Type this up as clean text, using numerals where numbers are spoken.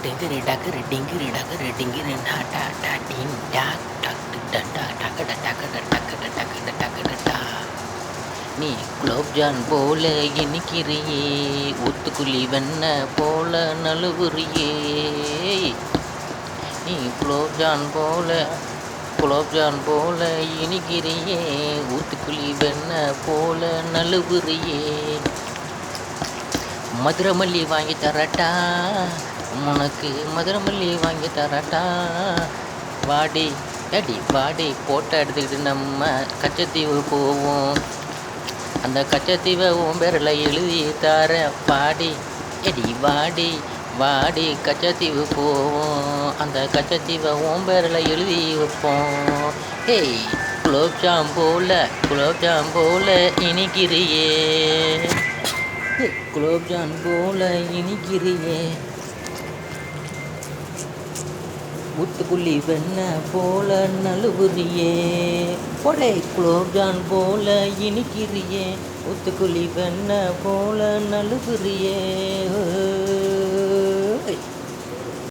டிங்கிரி டக்கரு டிங்கிரி டக்கரு டிங்கிரி டாட்டா டா டிங் டாக் டக்கு டண்டா டக்கட டக்கட டக்கட டக்கட டக்கடட்டா. நீ குலோப்ஜான் போல இனிக்கிறியே, ஊத்துக்குழி வெண்ண போல நழுவுறியே. நீ குலோப்ஜான் போல இனிக்கிறியே, ஊத்துக்குழி வெண்ண போல நழுவுறியே. மதுரமல்லி வாங்கி தரட்டா, உனக்கு மதுரமல்லி வாங்கி தரட்டா. வாடி வாடி போட்டோ எடுத்துக்கிட்டு நம்ம கச்சத்தீவு போவோம். அந்த கச்சத்தீவை உன் பேரில் எழுதி தர பாடி வாடி வாடி கச்சத்தீவு போவோம். அந்த கச்சத்தீவை உன் பேரில் எழுதி வைப்போம். ஹேய் குலோப்ஜாம் போல இனிக்கிறியே, குலோப்ஜான் போல இனிக்கிறியே. ஊத்துக்குள்ளி வெண்ண போல நழுவுறியே. போடே குலோப்ஜான் போல இனிக்கிறியே, ஊத்துக்குள்ளி வெண்ண போல நழுவுறியே.